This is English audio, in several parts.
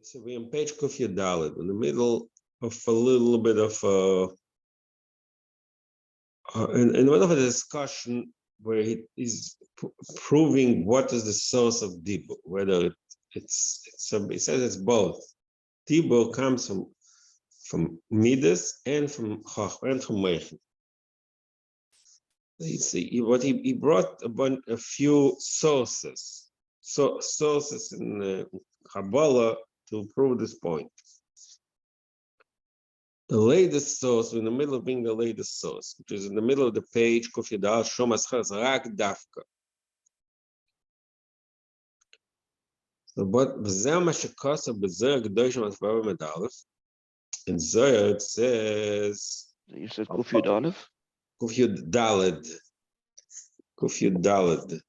So we're on page Kuf Yud in the middle of a little bit of in the middle of a discussion where he is proving what is the source of Dibur, whether it's he says it's both. Dibur comes from Midas and from Chachma and from Meichen. He brought a few sources in Kabbalah to prove this point. The latest source, we're in the middle of being the latest source, which is in the middle of the page, Kuf Yudal, Shomas Chas Rak Dafka. So, but B'zeh Mashakasa B'zeh G'doshim Asbara Medalef. In Zohar it says. You said Kuf Yud Aleph? Kuf Yud Daled. Kuf Yud Daled.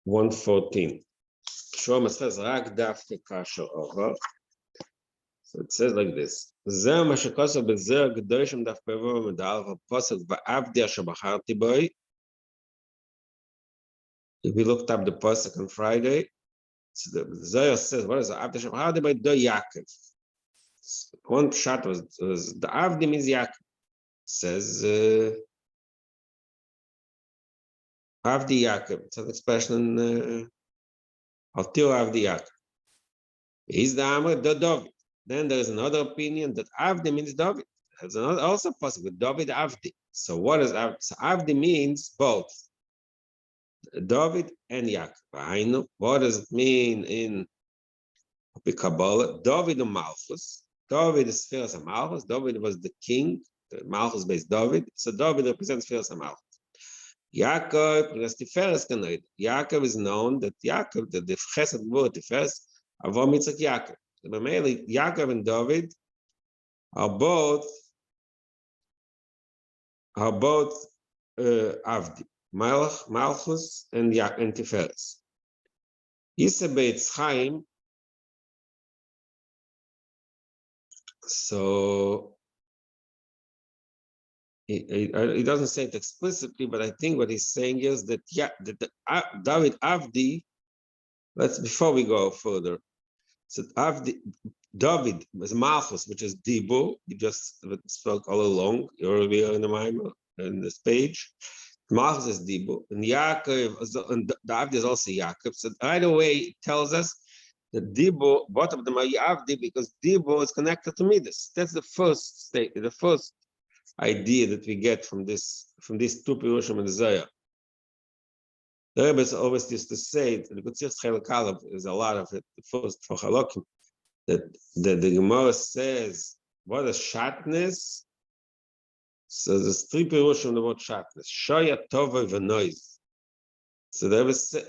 114. Shomas Chas Rak Dafka Kasher Over. So it says like this. If we looked up the pasuk on Friday, so the Zohar says, what is the Avdi Shabacharti by Do Yaakov? One pshat was the Avdi means Yaakov. Says Avdi Yaakov. It's an expression Altir Avdi Yaakov. He's the Amr Do David. Then there is another opinion that Avdi means David. There's another also possible David Avdi. So what is Avdi? So Avdi means both David and Yaakov. What does it mean in Kabbalah? David and Malchus. David is Firas and Malchus. David was the king. The Malchus based David. So David represents Firas and Malchus. Yaakov represents Tiferes Kanoid. Yaakov is known that Yaakov, the Chesed word Tiferes, Avram Yitzchak Yaakov. Mainly, Yaakov and David are both Avdi, Malchus and Tiferes. Yisabeit Chaim. So he doesn't say it explicitly, but I think what he's saying is that David Avdi. Before we go further. So David was Malchus, which is Dibur. We just spoke all along earlier in the Maimon, in this page. Malchus is Dibur, and Yaakov, and David is also Yaakov. So right away it tells us that Dibur, both of them are Avdi, because Dibur is connected to Midas. That's the first state, the first idea that we get from these two Pirushim and the Zohar. The Rebbe always used to say, the Gutzir Chelek Aleph is a lot of it, the first for Halakim, that the Gemara says, what is shatnez? So there's three Pirushim about shatnez. Shoya, Tova, V'noiz. So the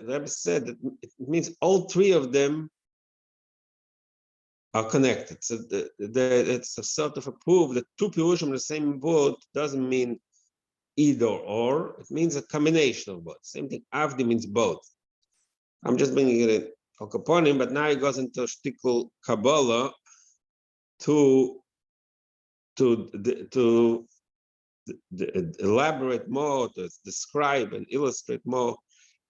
Rebbe said that it means all three of them are connected. So it's a sort of a proof that two Pirushim the same word doesn't mean either or, it means a combination of both. Same thing, Avdi means both. I'm just bringing it in upon him, but now he goes into shtickle Kabbalah to elaborate more, to describe and illustrate more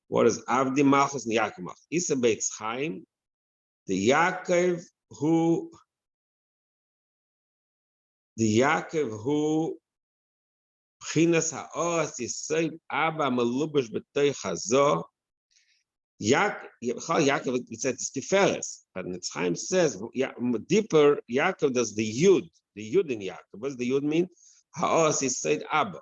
what is Avdi Malchus and Yaakov Malchus. Isa Beitz Chaim, the Yaakov who Bchinas ha'oras yisoid Abba melubash b'toich hazo. Yaakov, it says it's Tiferes, but Chaim says deeper. Yaakov does the Yud in Yaakov. What does the Yud mean? Ha'oras yisoid Abba.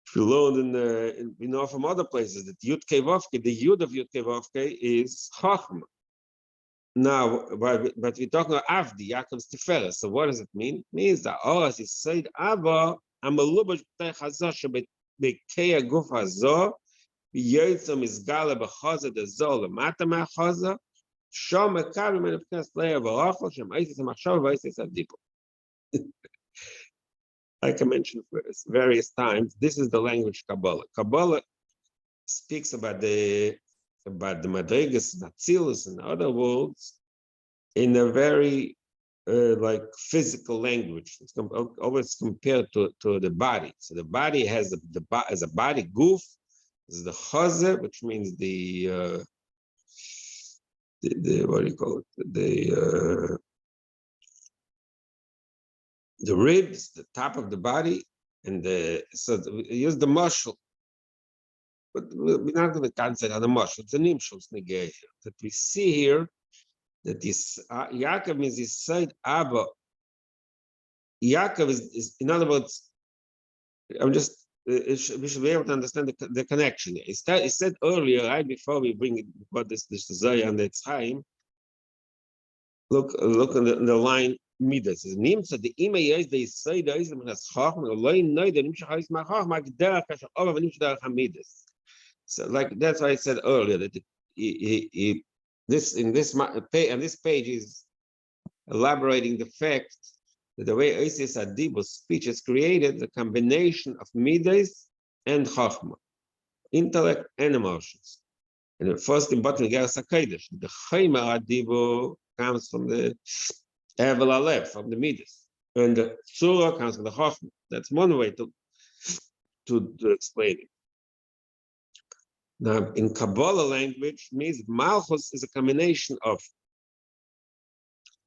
If you learn we know from other places that Yud Kevavke, the Yud of Yud Kevavke is Chachma. Now, but we're talking about Avdi, Yaakov's Tiferes. So what does it mean? It means that Oras yisoid Abba. I'm a lubash b'tei chazah shebekei aguf hazah v'yoytzo mizgala b'chazah dezo lemata ma'chazah shom mekav min b'knas leia v'rachel shem eitzis ha'machshava v'eitzis ha'dibur. Like I mentioned various times, this is the language Kabbalah. Kabbalah speaks about the Madrigas, Atzilus, and other words in a very like physical language. It's always compared to the body. So the body has a body goof. This is the chazeh, which means the what do you call it? The ribs, the top of the body, and so we use the muscle. But we're not going to concentrate on the muscle. It's an imshus negay that we see here that this Yaakov means his side Abba. Yaakov is, in other words, we should be able to understand the connection. He said earlier, right before we bring what this Zohar and the Tzchaim, look on the line Midas. It means that the image they say there is a chacham, loy noy the nimshach is ma chacham derech kasher over nimshach derech hamidas. So, like that's why I said earlier that this page is elaborating the fact that the way Isis Adibo's speech is created, the combination of midas and chachma, intellect and emotions. And the first in bottom Geras HaKodesh, the Chayma Adibo comes from the Evel Alev, from the midas, and the Tzura comes from the chachma. That's one way to explain it. Now, in Kabbalah language, means Malchus is a combination of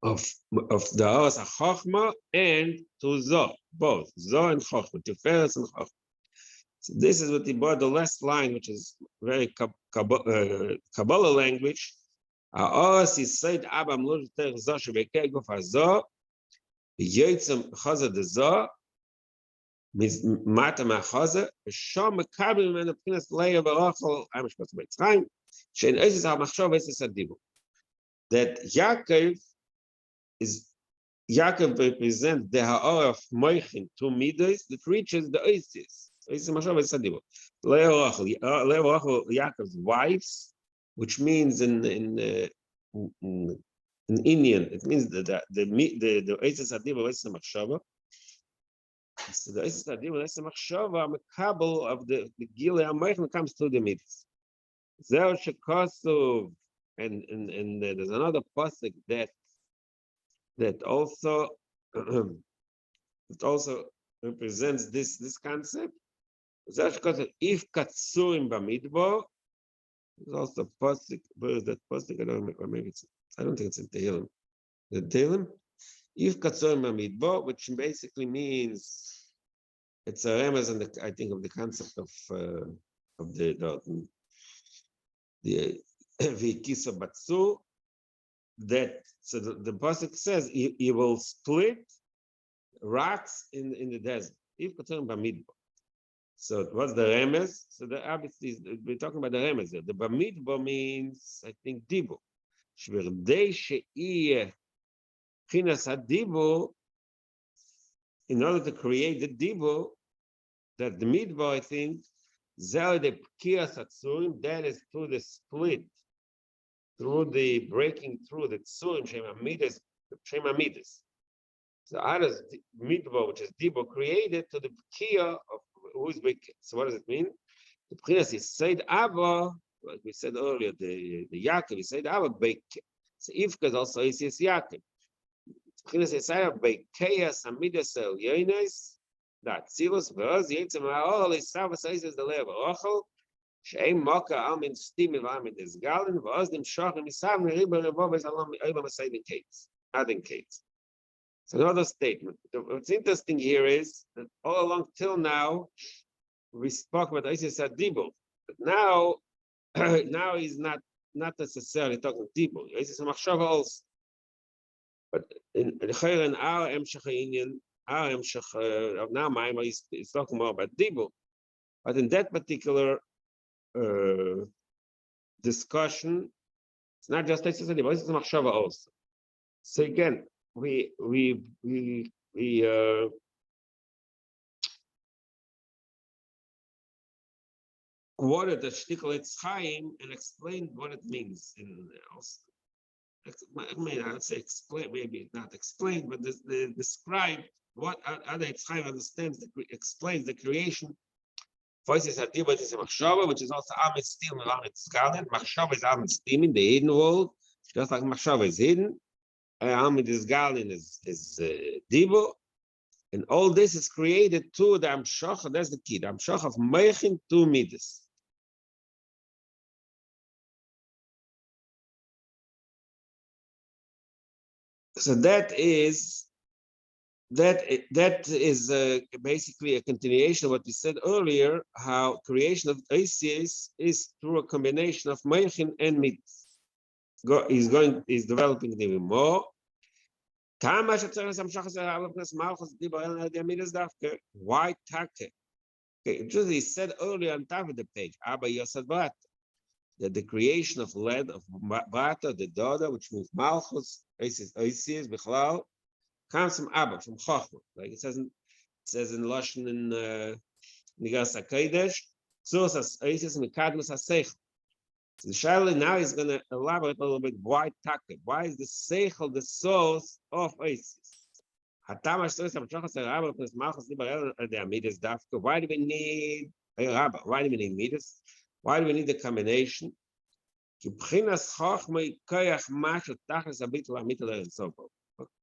the Aras HaChochma and to Zoh, both Zoh and Chochma, Tiferes and Chochma. So this is what he brought the last line, which is very Kabbalah language. Aras is said Abba Mlush Ter Zoh Shebekei Guf HaZoh, Yitzam Chaza de Zoh, Mata Machaza, Shom Mekabel Mena Pchinas Leia Barachal, I'm supposed to make time. Shein Isis HaMachshov Isis HaDibur. That Yaakov represents the Ha'or of Moichin, 2 midas that reaches the Isis. Isis HaMachshov Isis HaDibur. Leia Barachal, Yaakov's wives, which means in Indian, it means the Isis HaDibur, Isis HaMachshov. So the Isis HaDibur, Isis HaMachshava, Mekabel of the Gilei HaMoichin comes to the midas. Zer Shekosov, and there's another pasuk that also represents this concept. Zer Shekosov, if Katsurim Bamidbar, there's also a pasuk. Where is that pasuk? I don't know, or maybe I don't think it's in Tehillim. The Tehillim, if Katsurim Bamidbar, which basically means it's a remez, and I think of the concept of the Vikisa Batsu, that so the pasuk says he will split rocks in the desert. If Katsurim Bamidbar. So what's the remez? So the obviously we're talking about the remez here. The Bamidbar means, I think, Dibur. Shverdei she'iyeh chinas hadibur, in order to create the Dibur, that the midbar, I think, Zel the Pkias Hatsurim, that is through the split, through the breaking through the Tsurim, Shema Midas. So how does midbar, which is Dibur, created to the Pkia of who's big? So what does it mean? The Pkias is Said Abba, like we said earlier, the Yaakov is Said Abba, so Ivka is also Isis Yaakov. Pkias is Said Abba, Bekeas Amidas El Yoines. That Silus was Yitzam Ha'ol is Savas Isis the Lev Rochel, Sheim Moka Almin Stimil Almin is Galen, was them Shochem Isam Riber Revov is Alam Masaying Kates, adding Kates. It's another statement. What's interesting here is that all along till now, we spoke about Isis Adibur, but now he's not necessarily talking Dibur. Isis Machshava also. But in our Emshach of now Maimar is talking more about Dibur. But in that particular discussion, it's not just Isis Adibur, it's Machshava also. So again, we quoted the Shtickle Chaim and explained what it means. I mean, I'd say explain, maybe not explained, but describe what other Chaim understands, explains the creation. Voices are Dibur is a Machshava, which is also Amit Stim and Amit Skalin. Machshava is Amit Stim in the hidden world, just like Machshava is hidden. Amit is Galin is Dibur. And all this is created to the Amshach, that's the key, the Amshach of Meichin to Midas. So that is basically a continuation of what we said earlier, how creation of Isis is through a combination of Meichin and Mitzvah. Is developing even more. Why take? Okay, just he said earlier on top of the page, Abba Yosad Bata, that the creation of lead of Bata, the daughter, which means Malchus, Isis, Bichlal, comes from Abba, from Chochmah. Like it says in Lashon in Nigas HaKodesh, Tzos Isis Mikadmus HaSeichel. So the Shaila now is going to elaborate a little bit why Taka. Why is the Seichel the source of Isis? Why do we need Why do we need Midas? Why do we need the combination?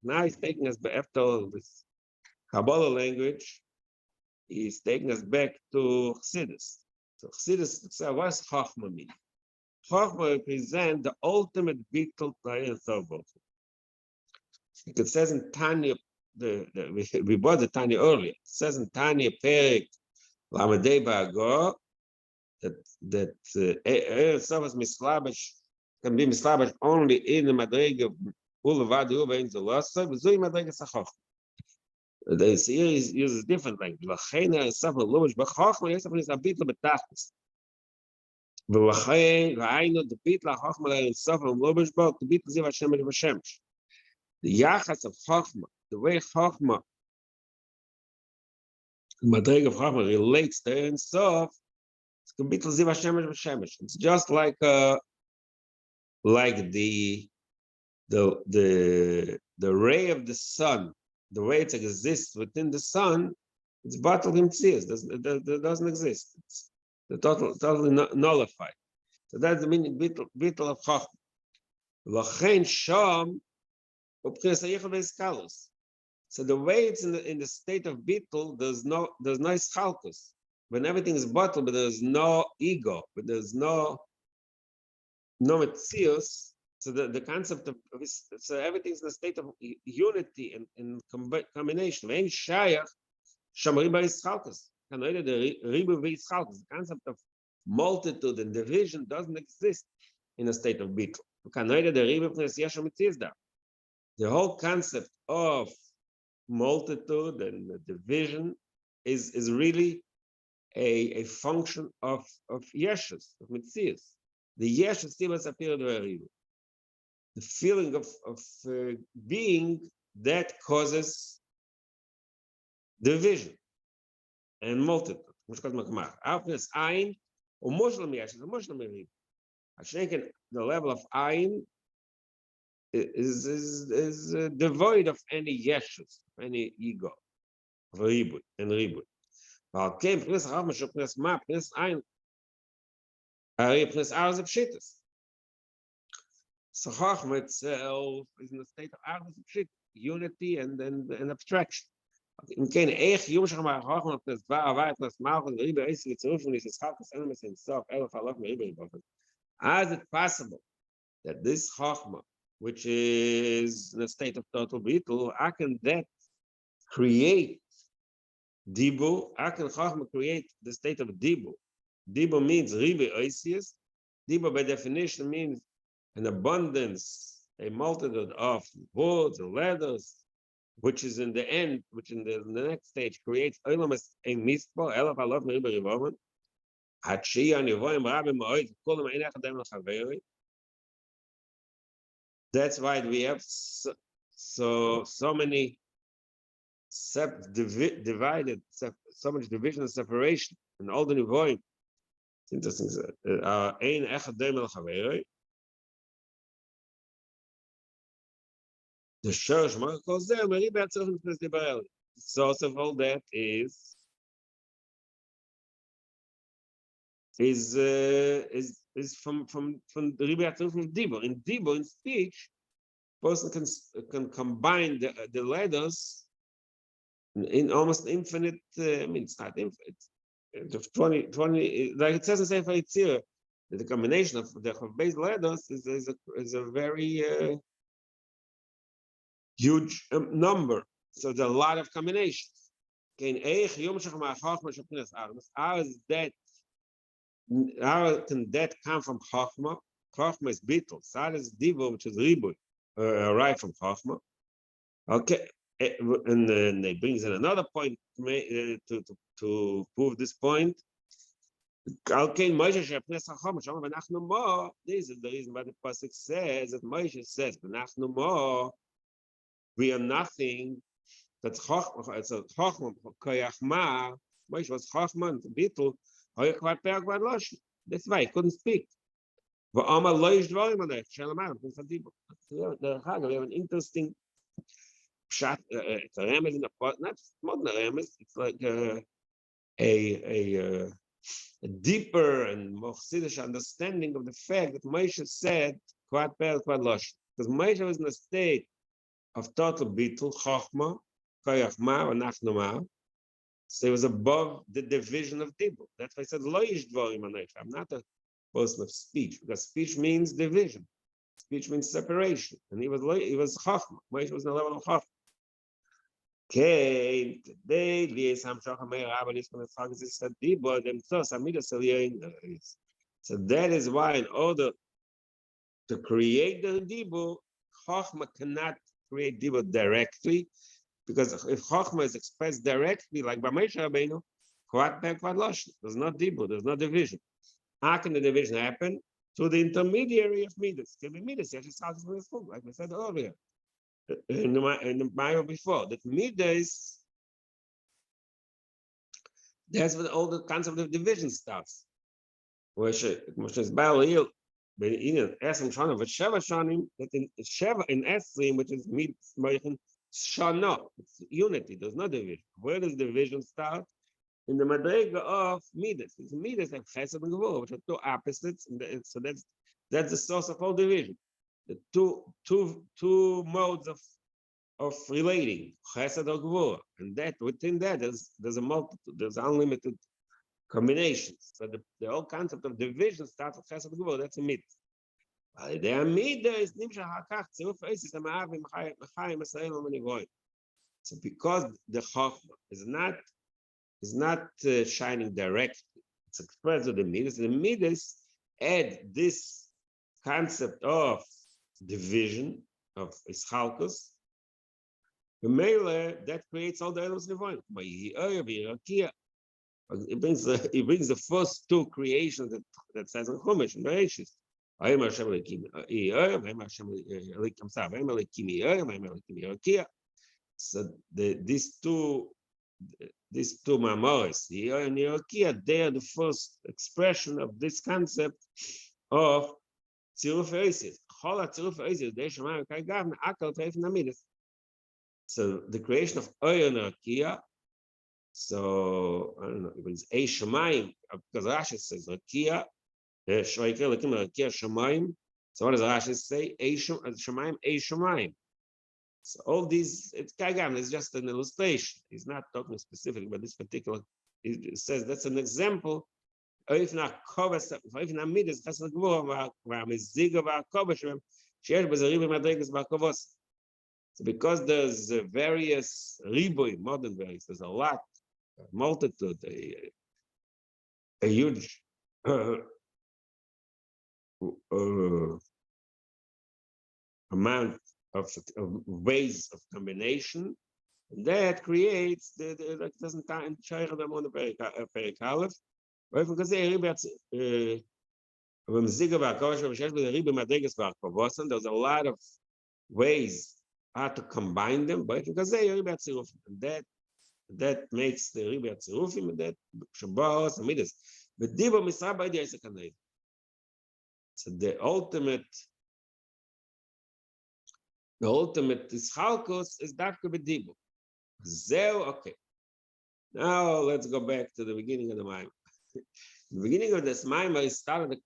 Now he's taking us back after this Kabbalah language. He's taking us back to Chassidus. So Chassidus, what's Chochma mean? Chochma represents the ultimate bittul Torah Sobo. It says in Tanya, we bought the Tanya earlier. It says in Tanya Perik Lamadei Ba'agor that Sobo's mislabash can be mislabash only in the Madrega of Ulevad Uvein Zolosa, but Zui Madrega Sachoch. The series uses different language. Lachena is Sobo Lumish, but Chochma is something that's a bittul betachlis. ולכן ראינו דבית לחוכמה לאינסוף ולא בשבוק, דבית לזיו השמש בשמש. היחס of חוכמה, the way חוכמה, מדרג of חוכמה relates to אינסוף, it's דבית לזיו השמש בשמש. It's just like the ray of the sun, the way it exists within the sun, it's bottled in tears, it doesn't exist. It's totally nullified. So that's the meaning bittul of Chachma. L'chein sham u'pchinas hayichud ve'iskalus. So the way it's in the state of bittul, there's no ischalkus. When everything is bottled, but there's no ego, but there's no metzius. So the concept of so everything's in a state of unity and combination. Ve'en shayach shamarim ba'iskalkus. The concept of multitude and division doesn't exist in a state of bittul. The whole concept of multitude and division is really a function of yeshus, of mitzias. The yeshus still appeared very. The feeling of being that causes division and multitude. The level of ayin is devoid of any yeshus, any ego, of ribut and ribut. So Chachma itself is in the state of unity and abstraction. אם כן, איך יום שחמה חוכמה פנס ועברת פנס מלכות וריבה עשר וצירוף וניסחקוס אלמס אינסוף אלף אלף מריבה ריבוכת. How is it possible that this Chachma, which is in a state of total bittul, how can that create dibu? How can Chachma create the state of dibu? Dibu means riba oisius. Dibu by definition means an abundance, a multitude of woods and leathers, which is in the end, which in the next stage creates Olamas a Mispo, Elaf Alov Meriba Rivoman, Hachi and Yivoim Rabim Moed, Kulam Ein Echadem Lechaveri. That's why we have so many divided, so much division and separation in all the Nivoim. It's interesting. Ein Echadem Lechaveri. The church calls them the source of all that is from the Riba from Dibo. In Dibo, in speech, person can combine the letters in almost infinite. I mean, it's not infinite. 20, like it says in Sefer Yitzir, that the combination of the base letters is a very huge number. So there's a lot of combinations. How is that? How can that come from Chachma? Chachma is Bittul. Sad is Divo, which is Riboy, right from Chachma. Okay, and then they brings in another point to prove this point. Okay, Moshe Shepnes Chachma. This is the reason why the pasuk says that Moshe says, "Benachnu mo, we are nothing." That's Chachma. It's a Chachma Koyachma. Moshe was Chachma and Bittul. That's why he couldn't speak. We have an interesting shot. It's a remes in the pot, not more than a remes. It's like a deeper and more chassidish understanding of the fact that Moshe said quad per quad losh, because Moshe was in a state of total bittul, chachma, koyachma, and nachnuma. So he was above the division of dibur. That's why I said loish dvarim anayich. I'm not a person of speech, because speech means division. Speech means separation, and he was chachma. Moshe was in the level of chachma. Okay, today so that is why, in order to create the dibur, chachma cannot create dibur directly, because if chachma is expressed directly, like by Moshe Rabbeinu, there's no dibur, there's no division. How can the division happen? Through the intermediary of midas. Can be midas, like we said earlier. In the Bible before, that midas, that's when all the concept of division starts. Which is Daley Shiur, that in Sheva, in Esrim, which is midas, Shana, it's unity, there's no division. Where does division start? In the Madrega of midas. It's midas like Chesed and Gevurah, which are two opposites, and so that's the source of all division. The two modes of relating, Chesed or Gevurah, and that within that there's a multitude, there's unlimited combinations. So the whole concept of division starts with Chesed and Gevurah. That's a myth. The Amida is Nimshach Hakach Tziruf Eisis Ama'avim Chayim Esrael Amanigoy. So because the Chachma is not shining directly, it's expressed with the Midas. The Midas add this concept of division, of Ischalkus. The Mele, that creates all the Elos Nevoim. He brings the first two creations that says in Chumash and Bereshis. So these two Mamoris, the and Yerokia, they are the first expression of this concept of Tziruf Eisis. So the creation of Oyer and Yerokia, so I don't know, it means Ei Shemayim, because Rashi says Yerokia, so what does Rashi say? Ei Shemayim, Ei Shemayim. So all these, it's Kaigam, it's just an illustration. He's not talking specifically about this particular, he says that's an example. So because there's various riboy, modern various, there's a lot, a multitude, a huge amount of ways of combination, that creates the doesn't time share them on the perikalef. There's a lot of ways how to combine them, but that makes the riba tzirufim, and that shabos and midas. But diba misra by the Isaac. So the ultimate ischalkos is darker b'dibu. Zeo, okay. Now let's go back to the beginning of the Maimon. The beginning of this Maimon started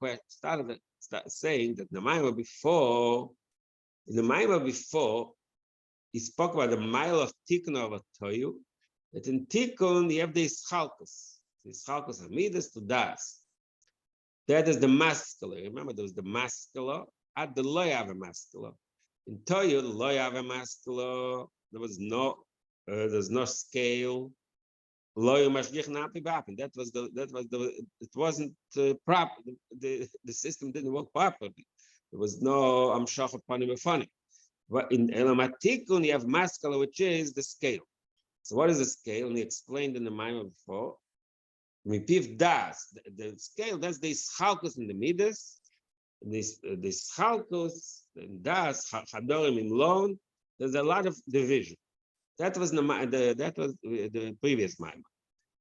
saying that the Maimon before, he spoke about the mile of tikkun of a toyu. That in tikkun you have the ischalkos. The ischalkos amidas to das. That is the masculine. Remember, there was the masculine. At the loy have a masculine. In Toyud, lo yave maskelo, there's no scale. Lo mashgich napi bapin. It wasn't proper. The system didn't work properly. There was no amshach upon him funny. But in Elamatikun, you have maskelo, which is the scale. So what is the scale? And he explained in the Maimon before. Mipiv das, the scale, that's the schalkus in the midas. This schalkus and das chadorim in loan. There's a lot of division. That was the previous Maimon.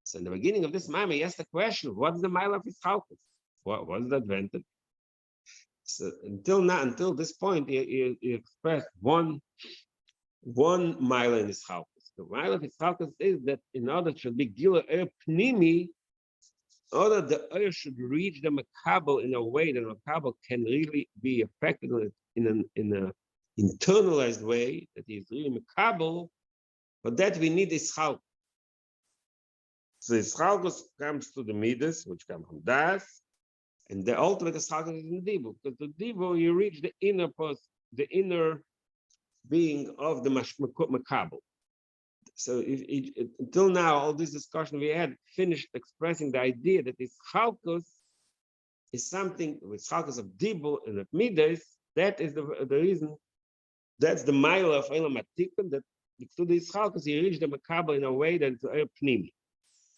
So in the beginning of this Maimon, he asked the question: what's the mile of his schalkus? What's the advantage? So until this point, he expressed one mile in his schalkus. The mile of his schalkus is that in order to be gila pnimi, in order the oil should reach the makabel in a way that the makabel can really be affected in an internalized way, that is really makabel. For that we need this schalkus. So the schalkus comes to the midas, which come from das, and the ultimate schalkus is in divu, because the divu you reach the inner being of the makabel. So until now, all this discussion we had finished expressing the idea that this chalkus is something with chalkus of dibu and of midas. That is the reason. That's the mile of Elam Atikun, that through this chalkus he reached the makabel in a way that it's pnimi.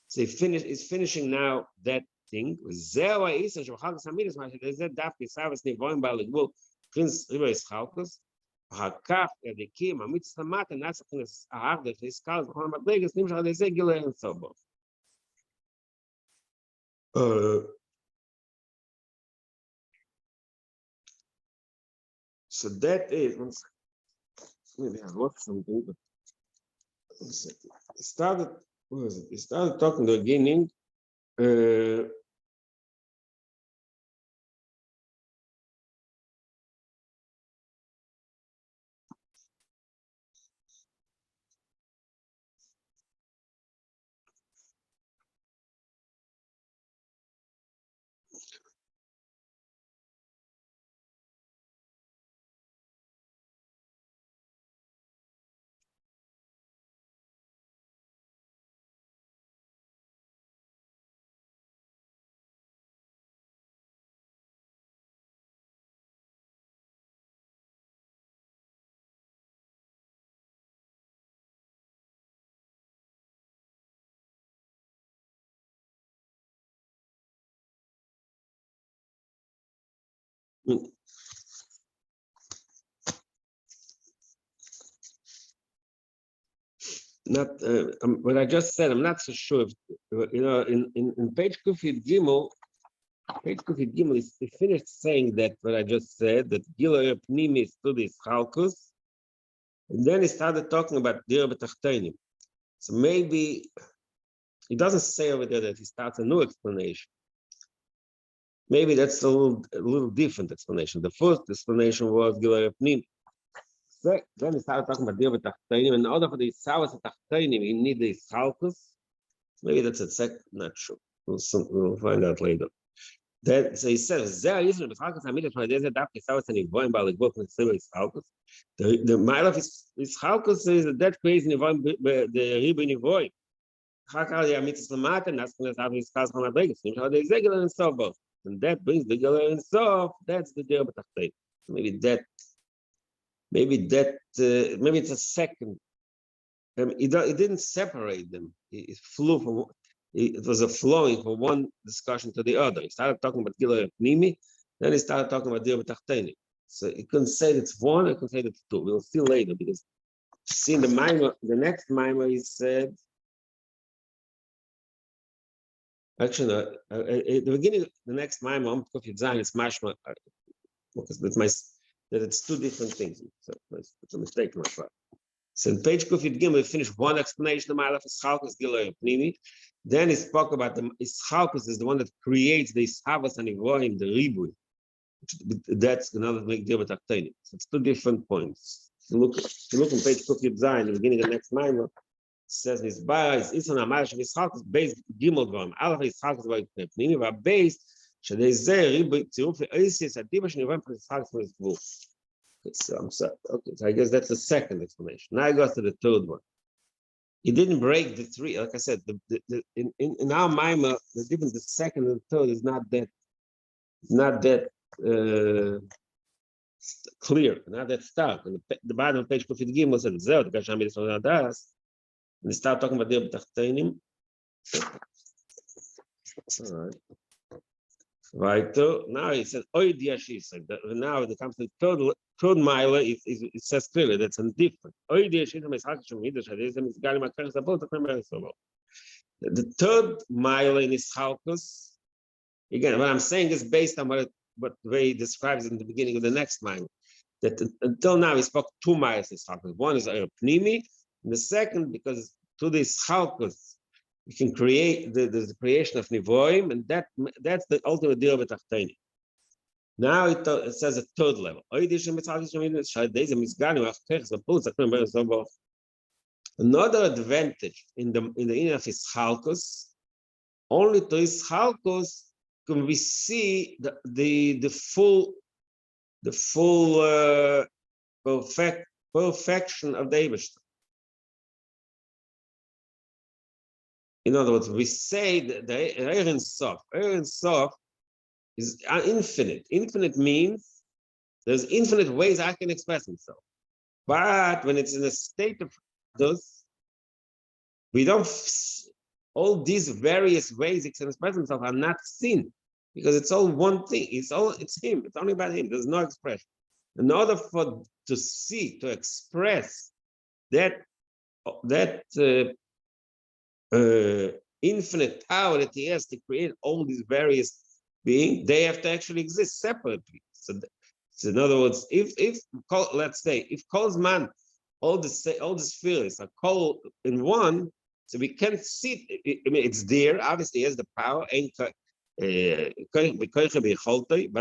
So he's finishing now that thing. Zewa isa shvachalkus hamidas. There's that daf kisavas nivoim baligul prince river is chalkus. Hakaf edikim amitzvah mata nasachnes ahagda fiskal zchon madregas nimshach lezeh gilei and so forth. So that is maybe I lost something, but it started. What was it? It started talking in the beginning. Not what I just said. I'm not so sure. If, in page Kufid Gimel, he finished saying that what I just said, that Gila Pnimi is to this Chalkus, and then he started talking about Dira B'Tachteinim. So maybe he doesn't say over there that he starts a new explanation. Maybe that's a little different explanation. The first explanation was Gila Pnimi. Then he started talking about Dira B'Tachteinim, and in order for the Savas Tachteinim, you need the Chalkus. Maybe that's a second, not sure. We'll find out later. That so he says, the mile of his chalkus is that crazy the ribu nivoy. And so forth. And that brings the Geler and so that's the deal. Maybe it's a second. It didn't separate them. It flew from. It was a flowing from one discussion to the other. He started talking about Gilei Pnimi, then he started talking about Dira B'Tachteinim. So he couldn't say that it's one, I couldn't say that it's two. We'll see later, because see in the next Maimah, he said, actually, at the beginning of the next Maimah, it's mashma, because that it's two different things. So it's a mistake on my part. So in page Kufid Gimel, we finished one explanation of the Ma'alaf Ischalkus Gilei Pnimi. Then he spoke about the Ischalkus is the one that creates the Ishavas and Ivoim, the Ribui. That's another big deal with Aktainim. So it's two different points. If you look on page Kufid Zayin, the beginning of the next Maimah, it says Nisbara is Isan Amarash of Ischalkus based Gimel Dvarim. Alaf Ischalkus Gilei Pnimi, but based Shadei Zeh Ribui Tziruf Eisis Adiba Shnivoim for Ischalkus for his Gvul. Okay, so I'm sorry. Okay, so I guess that's the second explanation. Now I go to the third one. He didn't break the three. Like I said, in our Maimah, the difference, the second and the third is not that clear, not that stark. And the bottom of page Kufid Gimel said, "Zeh, the Gasham is from Das." And they start talking about the B'Tachteinim. All right. Right. Now he said, "Oid Yashis." Now it comes to the third mile. It says clearly that's indifferent. Oid Yashis is Hachshim Midrash. Is Galim Akar Zabot. The third mile in Ischalkus. Again, what I'm saying is based on what Ray describes in the beginning of the next mile. That until now he spoke 2 miles Ischalkus. One is Pnimi, and the second because to the Ischalkus. You can create the creation of nivoim, and that's the ultimate deal with Tachteinim. Now it says a third level. Another advantage in the inner of Ischalkus, only to Ischalkus can we see the full perfection of the Eibishter. In other words, we say that the Ein Sof is infinite. Infinite means there's infinite ways I can express myself. But when it's in a state of those, we don't, all these various ways it can express himself are not seen because it's all one thing. It's him. It's only about him. There's no expression. In order to see, to express that infinite power that he has to create all these various beings, they have to actually exist separately. So in other words, let's say if Kolzman, all the spheres are called in one, so we can't see it. I mean, it's there. Obviously, he has the power, but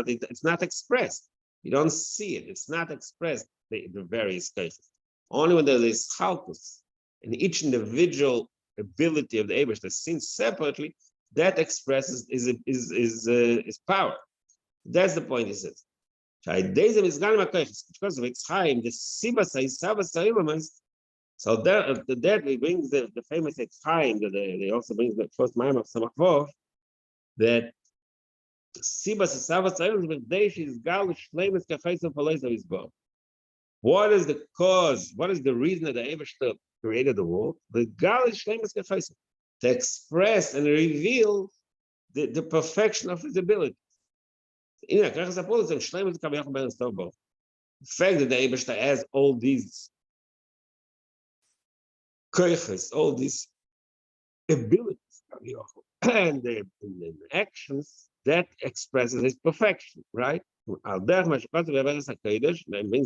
it's not expressed. You don't see it. It's not expressed. The various cases. Only when there is chalkus in each individual ability of the Eibishter seen separately, that expresses is power. That's the point he says. Because of Exchaim, the Sibas so that we bring the famous Exchaim, that they also bring the first Maim of Samachvov, that Sibas Savas is Gal Shleimus Kafeis of his God. What is the cause? What is the reason that the Eibishter created the world? The Gal Shleimus Kafeis to express and reveal the perfection of his ability. The fact that the Eibishter has all these koiches, all these abilities, and the actions that expresses his perfection, right? Brings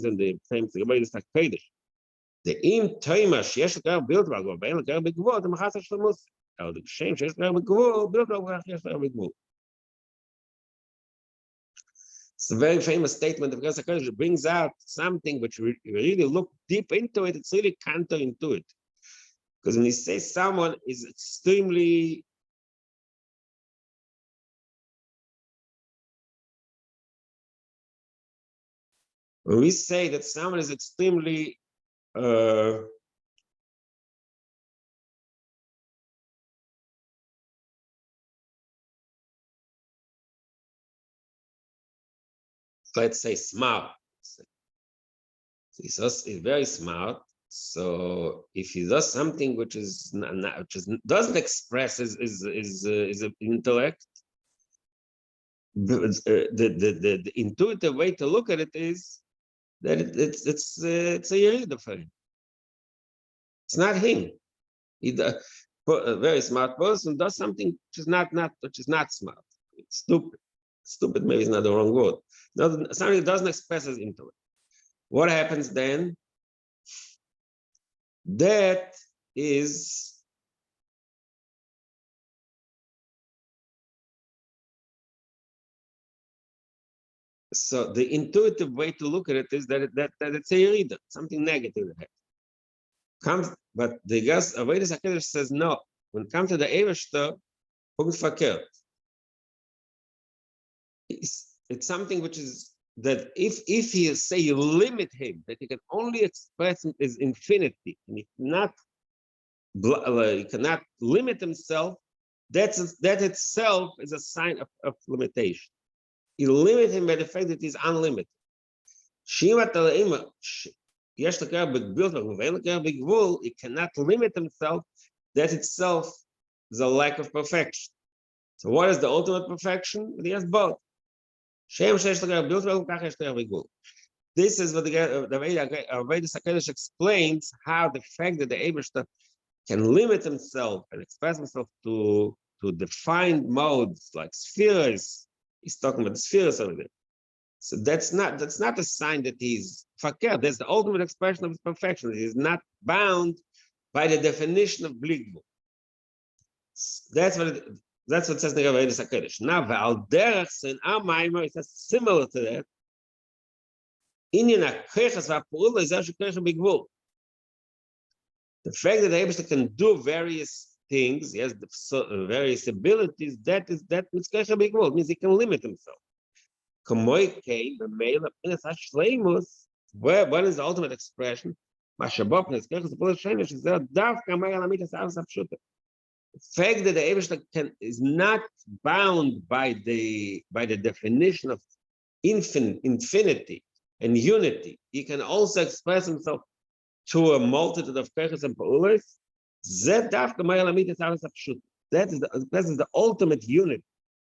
in the famous Kodesh. The im Toimash sheyesh lekar built bagov, ve'en lekar begvot, machas hashlemus. The shame sheyesh lekar begvot, built bagov, sheyesh lekar begvot. It's a very famous statement of Kodesh. It brings out something which we really look deep into it. It's really counterintuitive. Because when you say someone is extremely when we say that someone is extremely let's say smart. He's very smart. So if he does something which doesn't express his intellect, the intuitive way to look at it is that it's a yerida for him. It's not him. A very smart person does something which is not smart. It's stupid. Stupid maybe is not the wrong word. Something that doesn't express his intellect. What happens then? That is so the intuitive way to look at it is that it's a yerida, something negative that comes. But the gas Avodas HaKodesh says no. When it comes to the Eibishter, it's something which is that if he say you limit him, that he can only express his infinity, and he cannot limit himself, that itself is a sign of limitation. You limit him by the fact that he's unlimited. He cannot limit himself, that itself is a lack of perfection. So what is the ultimate perfection? He has both. This is what the R'Dovid Olidort explains, how the fact that the Eibishter can limit himself and express himself to defined modes like spheres. He's talking about the spheres over there. So that's not a sign that he's fakir. That's the ultimate expression of his perfection. He's not bound by the definition of bligvu. That's what it says in the R'Dovid Olidort. Now, Valderach in our Maimer, it says similar to that. The fact that the Eibishter can do various things, he has various abilities, that mitzkecha b'gvul, means he can limit himself. What is the ultimate expression? The fact that the Eibishter is not bound by the definition of infinity and unity. He can also express himself to a multitude of keiches and pa'ulos. That is the ultimate unity.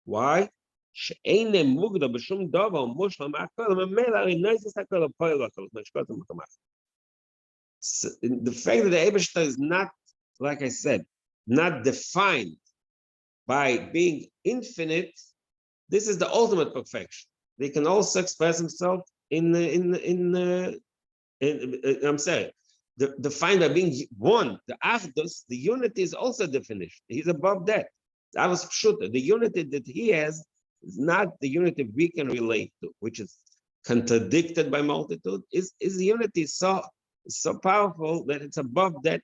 Why? The fact that the Eibishter is not, like I said, not defined by being infinite, this is the ultimate perfection. They can also express himself I'm saying, defined by being one. The achdus, the unity is also definition. He's above that. The unity that he has is not the unity we can relate to, which is contradicted by multitude. Is unity so powerful that it's above that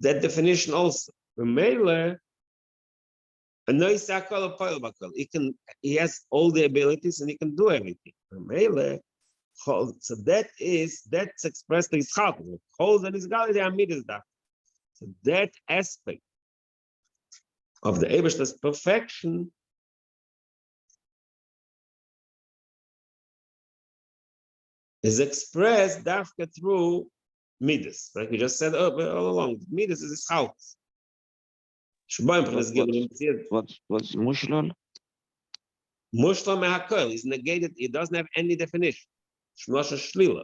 definition also. He has all the abilities and he can do everything. So that's expressed in his heart. So that aspect of the Eibishter's perfection is expressed dafka through midas, like we just said all along. Midas is his house. What's mushlon? Mushlam mehakol is negated. It doesn't have any definition. Shmosha shlila.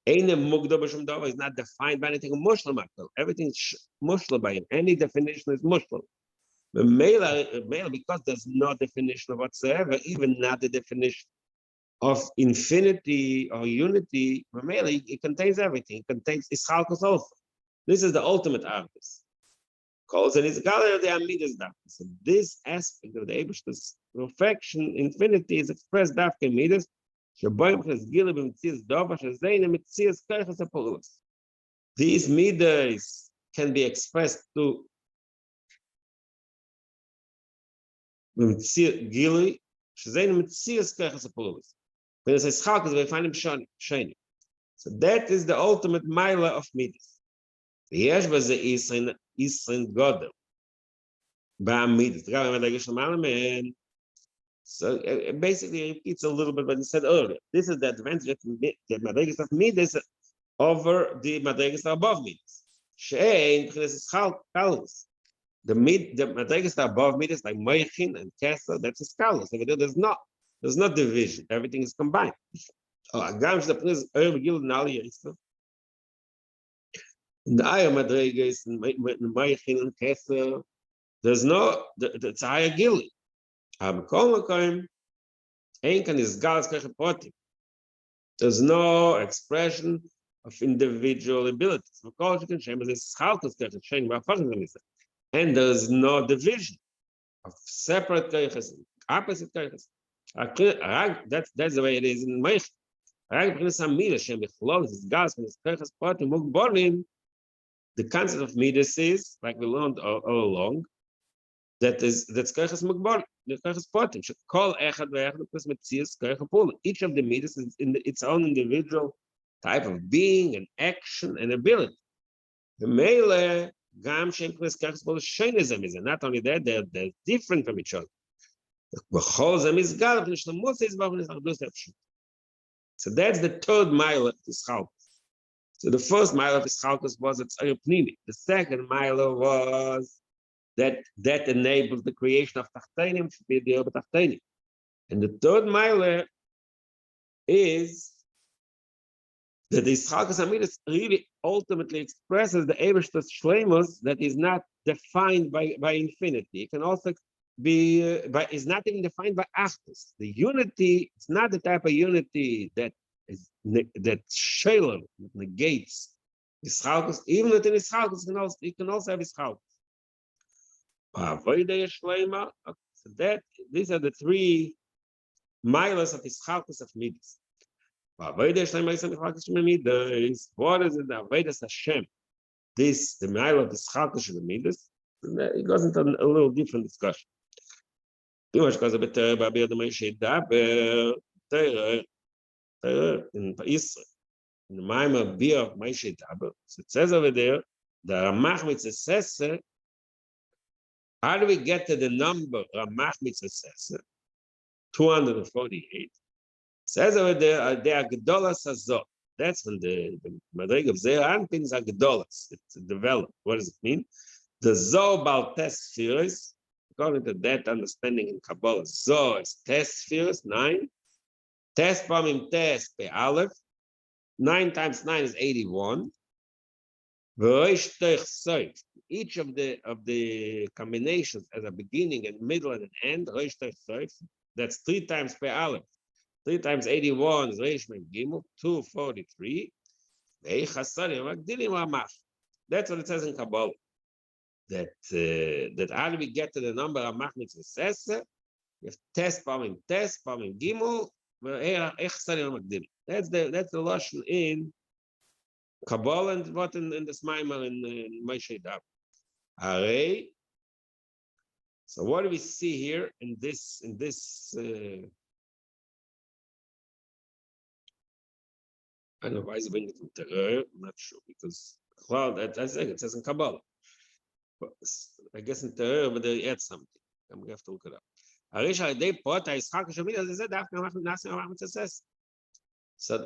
Einem mugda b'shum davar is not defined by anything. Mushlam mehakol. Everything is mushlam by him. Any definition is mushlam. The male, because there's no definition of whatsoever, even not the definition of infinity or unity, it contains everything. It contains ischalkos also. This is the ultimate artist. Calls it his gallery of the amidas dafka. So this aspect of the Eibishter's perfection, infinity, is expressed dafka midas. These midas can be expressed to gili. When it says chalkas, we find him shiny. So that is the ultimate mila of midas. The yeshba ze Isrin Godel. So it basically repeats a little bit what he said earlier. This is the advantage of the madrigas of midas over the madrigas above midas. The madrigas above midas like Moichin and Kessel, that's a scholars. There's not division. Everything is combined. In the higher madrigas, Moichin and Kessel, there's no, it's higher gili. There's no expression of individual abilities. And there's no division of separate keiches, opposite keiches. That's the way it is in Meich. The concept of midas is, like we learned all along, that's keiches mugbal, Potim. Call Echad ve'Echad plus Metzias Koich Pula. Each of the midas is in its own individual type of being and action and ability. The Mele Gam Shem Knes Koich Pula Sheinezem is, and not only that, they're different from each other. So that's the third mile of Ischalkus. So the first mile of Ischalkus was its Pnimi. The second mile was that enables the creation of Tachtenim, should be the Ober Tachtenim. And the third mile is that the Ischalkus Amidus really ultimately expresses the Ebershtas Shleimus that is not defined by infinity. It can also be, is not even defined by Achdus. The unity, it's not the type of unity that Shalom negates Ischalkus. Even within Ischalkus, you can also have Ischalkus. So that these are the three miles of Ischalkus of Midas. What is it? The Avodas Hashem. This, the mile of Ischalkus of Midas. It goes into a little different discussion. In Israel, in the Maimah Beer of Moshe Daber, so it says over there, the Ramach Mitzvah. How do we get to the number Ramach Mitzvah? 248. It says over there, they are Gedolas Hazot. That's when the Madrig of Zeran things are Gedolas. It's developed. What does it mean? The Zo Bal Tes Spheres, according to that understanding in Kabbalah, Zo is Tes Spheres, 9. Tes Pamim Tes Pe Aleph. 9 times 9 is 81. Each of the combinations as a beginning and middle and an end, that's 3 times per aleph. 3 times 81 is Reish Mem Gimel, 243. That's what it says in Kabbalah. That how do we get to the number of Machmitz Sese? You have Tes Pamim Gimel. That's the Lashon in Kabbalah and what in the Smaimah in Moshe Daber. Array. So what do we see here in this? I don't know why is bringing it from Terror. I'm not sure because I think it says in Kabbalah. But I guess in Terror, but they add something. I'm gonna have to look it up. Arisha they put Yitzchak Shemit as I said after Nasim says. So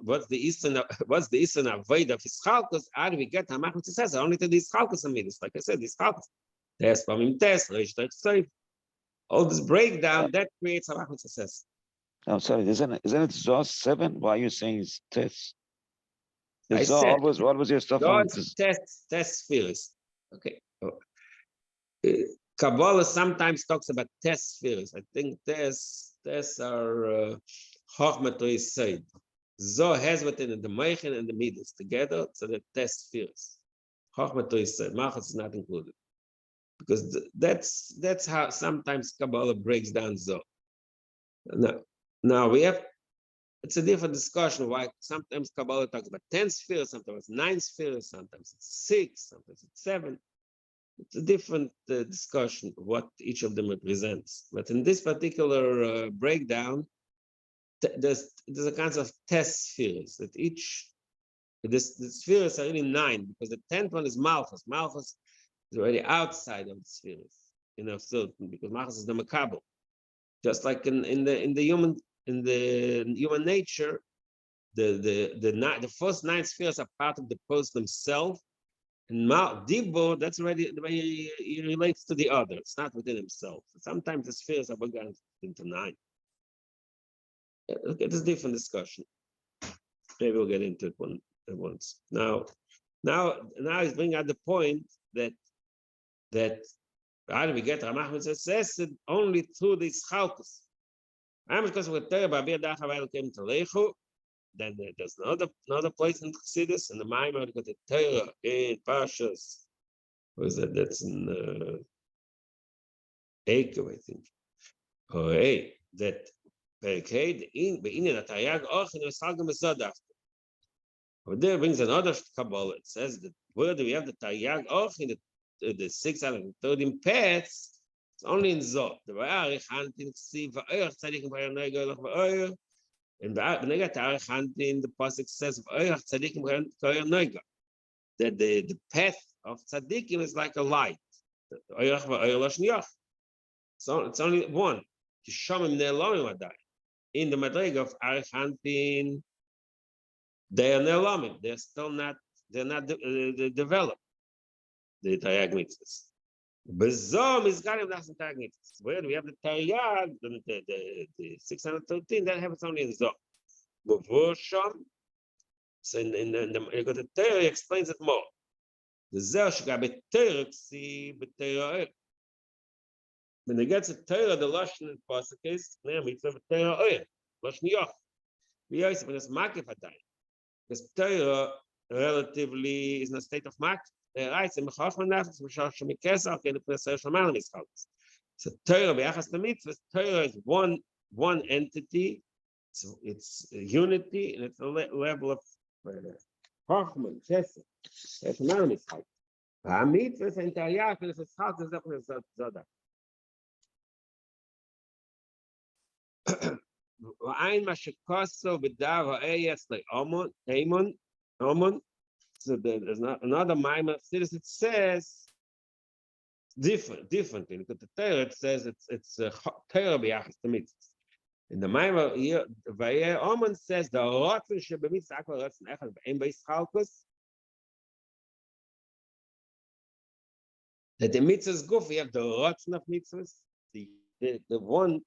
what's the Eastern avoid of Ischalkus? How do we get Hamach Mitzvah? Only to the Ischalkus Amidus. Like I said, the Ischalkus. Test, Pamim Test, Reish. All this breakdown that creates Hamach Mitzvah. I'm sorry, isn't it Zoh 7? Why are you saying it's Test? I said, what was your stuff on this? Test spheres. Okay. Kabbalah sometimes talks about test spheres. I think tests are Chochmah to his side. Zoh has within it the Meichen and the Midas together, so the test spheres. Chochmah to his side. Malchus is not included. Because that's how sometimes Kabbalah breaks down Zoh. Now we have, it's a different discussion why sometimes Kabbalah talks about 10 spheres, sometimes 9 spheres, sometimes it's 6, sometimes it's 7. It's a different discussion of what each of them represents. But in this particular breakdown, there's a kind of test spheres that the spheres are really 9 because the 10th one is Malchus. Malchus is already outside of the spheres, certain because Malchus is the Makabel. Just like in the human nature, the first 9 spheres are part of the person himself. And Dibbo, that's already the way he relates to the other. It's not within himself. Sometimes the spheres are broken into 9. Okay, this is a different discussion. Maybe we'll get into it once. Now he's bringing out the point that how do we get Ramach Mitzvah says it only through this Chalkus. Then there's another place in Chassidus, and the Maimah got the Torah in Parshas. What is that? That's in Eikev, I think. Oh, hey, that Perikei in the Taryag Ochin was Salgam Mesodaf. Over there brings another Kabbalah. It says that where do we have the Taryag Ochin, the 613 paths? It's only in Zot. The Va'arich Hantin Ksiv Va'erach Tzadikim B'Oyer Noiga Olach B'Oyer. And V'nega Ta'arich Hantin, the pasuk says Va'erach Tzadikim B'Oyer Noiga. That the path of Tzadikim is like a light. Oyach Va'oyer Lashniach. So it's only one. Kishamim Ne'elamim Adai. In the Madrig of Arich Hantin, they are Ne'elamim. They're still not. They're not developed. The Taryag mitzvahs. Bezom is Galim Nachsan Taryag mitzvahs. Where we have the Taryag, the 613, that happens only in Zom. B'Vosham. So in the Torah explains it more. The Zer Shgabe Torah Ksi B'Torah. When it gets a Torah, the Lashon in pasuk is mitzvah Torah Oyer Lashon Yoch. We also when it's Makif Adai, because Torah relatively is in a state of Makif. Right, so Mechachman Nafs Mishach Shemikesach and the Pesach Shemanim is called. So Torah B'Achas Mitzvah, Torah is one entity. It's unity, and it's a level of Chachman Chesed. Shemanim is called. Mitzvah and Taryag and it's called the Zodak. V'ayin mashikoso b'dav ha'eyes le'omon, Amon. So there's not another Maimon. It says differently. Because the Torah it says it's Torah b'yachas to mitzvahs. In the Maimon here, Vayeh Amon says the rotzen shebemitzvah akol rotzen echad v'ein b'yischalkus. That the mitzvahs guf, we have the rotzen of mitzvahs, the one.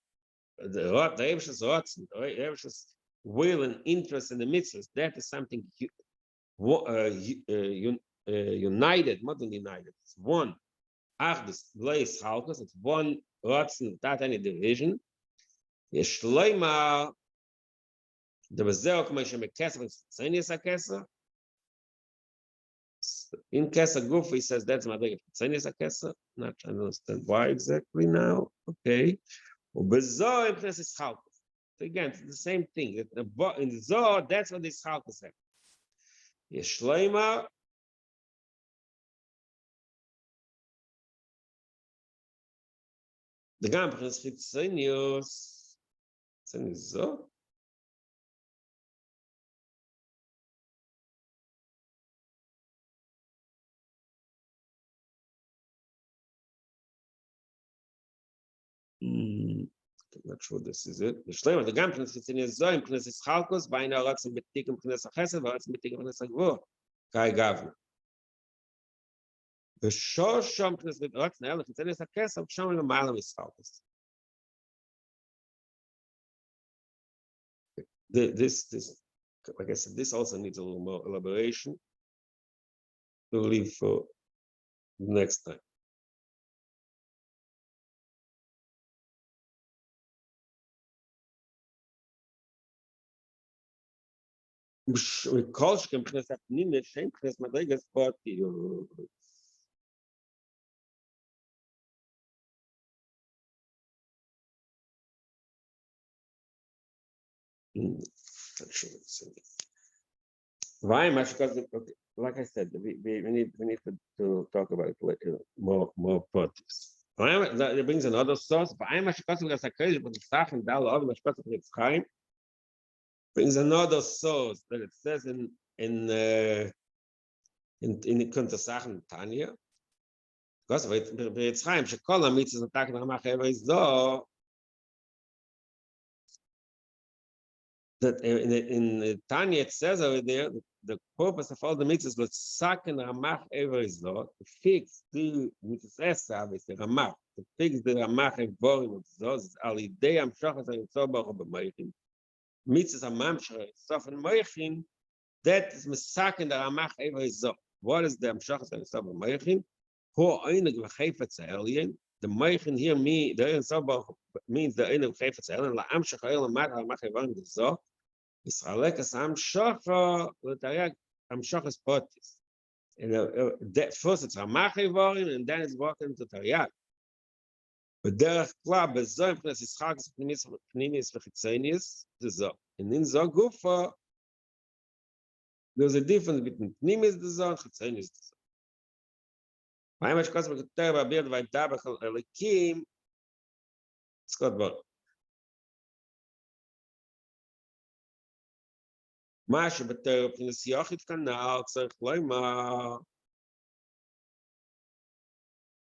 The Eivsh's rotzen, the Eivsh's will and interest in the mitzvahs, that is something united, more than united. It's one. Achdus Leis Halkus, it's one rotzen without any division. Yeshleima, the Bezel Commission Mekesser and Tzenius Akesser. In Kesser Guf, he says that's my big Tzenius Akesser. Not trying to understand why exactly now. Okay. So again, it's the same thing. In the Zohar, that's what this Chalkus have. Yeshleima. The Gam is Chitzenius. Chitzenius Zohar. I'm not sure this is it. The Shleima, the Gam is in his Zohar, Pnes is Chalkus, by now Rotzen Betikim, Pnes Achesed, Rotzen Betikim, Pnes Agvor, Kai Gavna. The Shosham Pnes with Rotzen Elech, Pnes Achesed, Shom in the Malam is Chalkus. This, like I said, this also needs a little more elaboration. We'll leave for next time. We call Shem Knes Apnim, Shem Knes Madrigas Party. Why much? Because like I said, we need to talk about it later, more parties. That brings another source. Why much? Because we are so crazy, but the stuff and Daley Shiur much better for its time. Brings another source that it says in the Kuntersachen Tanya. Because it's time, Shekola mitzvahs attack the Ramach ever is though that in Tanya it says over there the purpose of all the mitzvahs was sack and Ramach ever is though to fix the mitzvahs service the Ramach to fix the Ramach ever is though ali day am shachas and so baruch b'maychim. Mitzvahs Amamshach, Sof and Moichin, that is Mesak and the Ramach Ever is Zok. What is the Amshach and Sof and Moichin? Who Einig V'Chayfetz Alien? The Moichin here means the Ein Sof means the Einig V'Chayfetz Alien. La Amshach Alien Mat Ramach Ever is Zok. Yisraelek as Amshach L'Taryag Amshach is Potis. And first it's Ramach Ever and then it's walking to Taryag. בדרך כלל, בזו מבחינת ישחק, פנימיס וחיצייניס, זה זו. And in זו גופה, there's a difference between פנימיס זה זו, חיצייניס זה זו. מה אם יש כוסף בכתר באביר דבייתה בכל אליקים, Scott Book. Masha, but in the Siachit Kanal, Tzarech Loimar.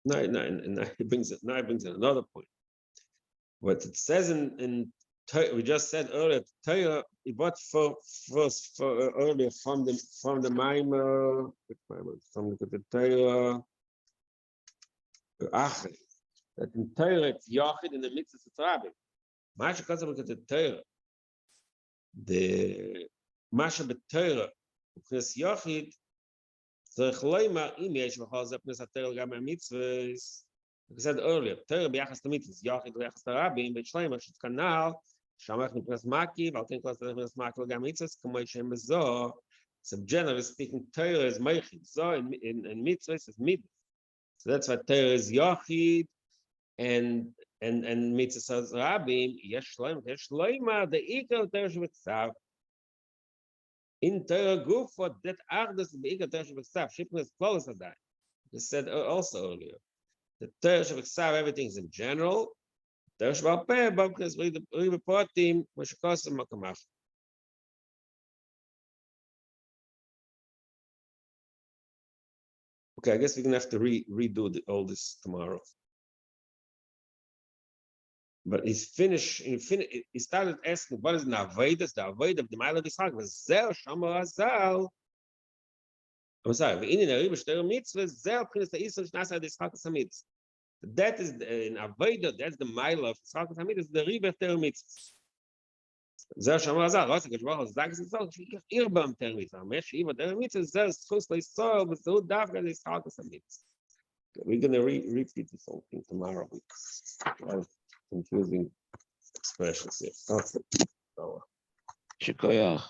No, it brings it another point. What it says in we just said earlier, Torah, what for earlier from the Maimer, from the Torah, that in Torah it's Yachid in the mitzvah of Rabbi. Masha because of the Torah, the Masha b'Torah, because Yachid, Tzarech Loimar im yesh v'chol zeh p'nes HaTorah gam ha'mitzvahs. Like I said earlier, Torah b'yachas to mitzvahs, Yachid b'yachas to Rabbi, b'Shleima shit kanal, shamach mipnas maki, v'al ken klas mipnas maki gam mitzvahs, k'mo yishem b'zo. So generally speaking, Torah is meichid, so in mitzvahs is mitzvah. So that's why Torah is Yachid, and mitzvahs Rabbi, yesh Shleima, the equal Torah shebetzav. In Torah Gufot, that Ardus Be'ikar Torah Shebeksav, Shipna is close to that. We said also earlier. The Torah Shebeksav, everything is in general. Torah Shebal Peh, because we report him, Meshakos and Makamach. Okay, I guess we're gonna have to redo all this tomorrow. But he started asking, what is the Avodah? The Avodah of the Mile of Yisrael was Zel Shamar Azal. I'm sorry. In the Riba Shter Mitzvah, Zel Prince the Yisrael Shnasa the Yisrael Samidus. That is in Avodah. That's the Mile of Yisrael Samidus. The Riba Shter Mitzvah. Zel Shamar Azal. Rosh Hashemah Zagas Yisrael. Shikach Irbam Ter Mitzvah. Mesh Iva Ter Mitzvah. Zel Schus LeYisrael. But Zel Davga the Yisrael Samidus. We're gonna repeat this whole thing tomorrow. Confusing expressions here. Okay. So, Shikoyach.